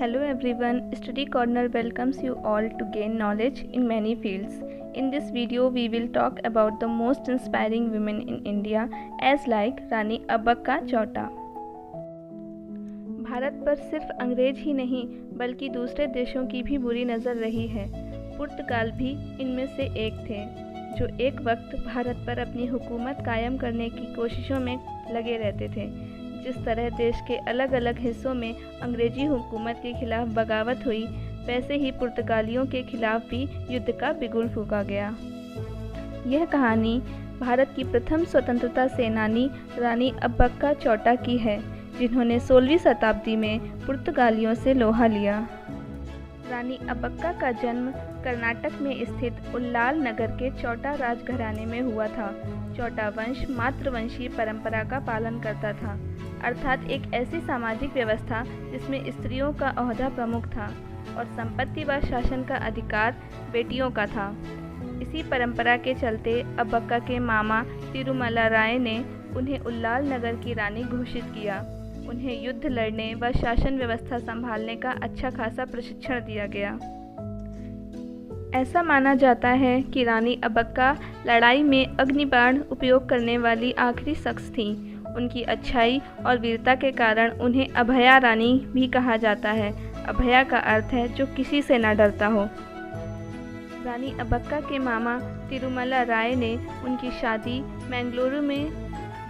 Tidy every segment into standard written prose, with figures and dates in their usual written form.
Hello everyone, Study Corner welcomes you all to gain knowledge in many fields. In this video, we will talk about the most inspiring women in India as like Rani Abbakka Chowta. Bharat पर सिर्फ अंग्रेज ही नहीं बल्कि दूसरे देशों की भी बुरी नज़र रही है। पुर्तगाल भी इनमें से एक थे, जो एक वक्त भारत पर अपनी हुकूमत कायम करने की कोशिशों में लगे रहते थे। जिस तरह देश के अलग अलग हिस्सों में अंग्रेजी हुकूमत के खिलाफ बगावत हुई, वैसे ही पुर्तगालियों के खिलाफ भी युद्ध का बिगुल फूंका गया। यह कहानी भारत की प्रथम स्वतंत्रता सेनानी रानी अब्बक्का चौटा की है, जिन्होंने 16वीं शताब्दी में पुर्तगालियों से लोहा लिया। रानी अब्बक्का का जन्म कर्नाटक में स्थित उल्लाल नगर के चौटा राजघराने में हुआ था। चौटा वंश मातृवंशीय परंपरा का पालन करता था, अर्थात एक ऐसी सामाजिक व्यवस्था जिसमें स्त्रियों का ओहदा प्रमुख था और संपत्ति व शासन का अधिकार बेटियों का था। इसी परंपरा के चलते अब्बक्का के मामा तिरुमला राय ने उन्हें उल्लाल नगर की रानी घोषित किया। उन्हें युद्ध लड़ने व शासन व्यवस्था संभालने का अच्छा खासा प्रशिक्षण दिया गया। ऐसा माना जाता है कि रानी अब्बक्का लड़ाई में अग्निबाण उपयोग करने वाली आखिरी शख्स थीं। उनकी अच्छाई और वीरता के कारण उन्हें अभया रानी भी कहा जाता है। अभया का अर्थ है जो किसी से न डरता हो। रानी अब्बक्का के मामा तिरुमला राय ने उनकी शादी मैंगलुरु में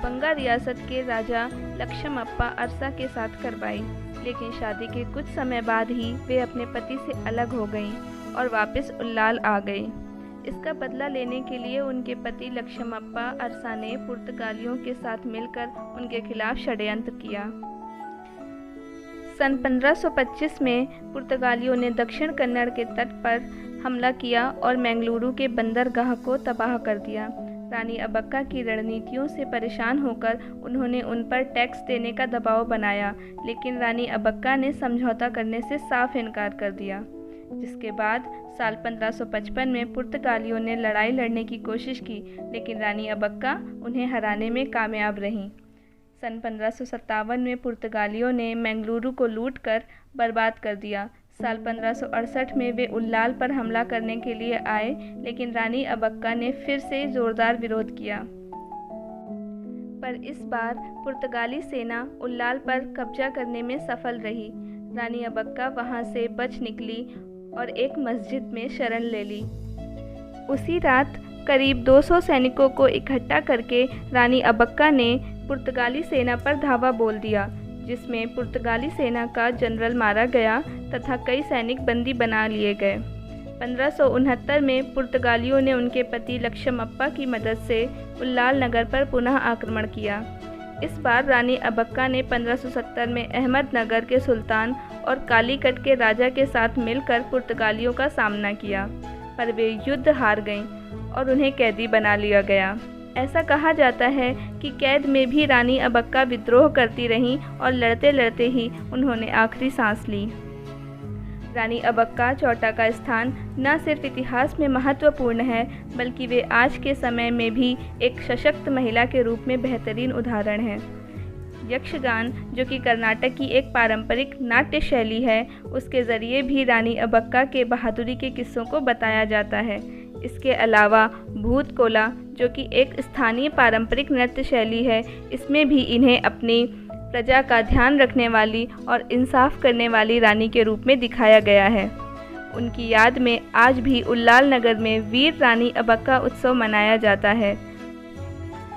बंगा रियासत के राजा लक्ष्मप्पा अरसा के साथ करवाई, लेकिन शादी के कुछ समय बाद ही वे अपने पति से अलग हो गईं और वापस उल्लाल आ गईं। इसका बदला लेने के लिए उनके पति लक्ष्मप्पा अरसा ने पुर्तगालियों के साथ मिलकर उनके खिलाफ षड्यंत्र किया। सन 1525 में पुर्तगालियों ने दक्षिण कन्नड़ के तट पर हमला किया और मैंगलुरु के बंदरगाह को तबाह कर दिया। रानी अब्बक्का की रणनीतियों से परेशान होकर उन्होंने उन पर टैक्स देने का दबाव बनाया, लेकिन रानी अब्बक्का ने समझौता करने से साफ इनकार कर दिया। जिसके बाद साल 1555 में पुर्तगालियों ने लड़ाई लड़ने की कोशिश की, लेकिन रानी अब्बक्का उन्हें हराने में कामयाब रहीं। सन 1557 में पुर्तगालियों ने मैंगलुरु को लूटकर बर्बाद कर दिया। साल 1568 में वे उल्लाल पर हमला करने के लिए आए, लेकिन रानी अब्बक्का ने फिर से जोरदार विरोध किया। पर इस बार पुर्तगाली सेना उल्लाल पर कब्जा करने में सफल रही। रानी अब्बक्का वहां से बच निकली और एक मस्जिद में शरण ले ली। उसी रात करीब 200 सैनिकों को इकट्ठा करके रानी अब्बक्का ने पुर्तगाली सेना पर धावा बोल दिया, जिसमें पुर्तगाली सेना का जनरल मारा गया तथा कई सैनिक बंदी बना लिए गए। 1569 में पुर्तगालियों ने उनके पति लक्ष्मप्पा की मदद से उल्लाल नगर पर पुनः आक्रमण किया। इस बार रानी अब्बक्का ने 1570 में अहमदनगर के सुल्तान और कालीकट के राजा के साथ मिलकर पुर्तगालियों का सामना किया, पर वे युद्ध हार गईं और उन्हें कैदी बना लिया गया। ऐसा कहा जाता है कि कैद में भी रानी अब्बक्का विद्रोह करती रहीं और लड़ते लड़ते ही उन्होंने आखिरी सांस ली। रानी अब्बक्का चौटा का स्थान न सिर्फ इतिहास में महत्वपूर्ण है, बल्कि वे आज के समय में भी एक सशक्त महिला के रूप में बेहतरीन उदाहरण है। यक्षगान, जो कि कर्नाटक की एक पारंपरिक नाट्य शैली है, उसके ज़रिए भी रानी अब्बक्का के बहादुरी के किस्सों को बताया जाता है। इसके अलावा भूत कोला, जो कि एक स्थानीय पारंपरिक नृत्य शैली है, इसमें भी इन्हें अपनी प्रजा का ध्यान रखने वाली और इंसाफ करने वाली रानी के रूप में दिखाया गया है। उनकी याद में आज भी उल्लाल नगर में वीर रानी अब्बक्का उत्सव मनाया जाता है।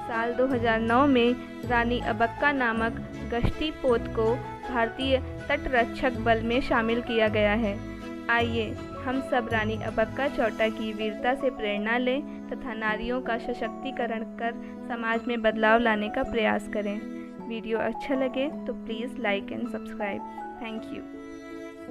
साल 2009 में रानी अब्बक्का नामक गश्ती पोत को भारतीय तटरक्षक बल में शामिल किया गया है। आइए हम सब रानी अब्बक्का चौटा की वीरता से प्रेरणा लें तथा नारियों का सशक्तिकरण कर समाज में बदलाव लाने का प्रयास करें। वीडियो अच्छा लगे तो please like and subscribe. Thank you.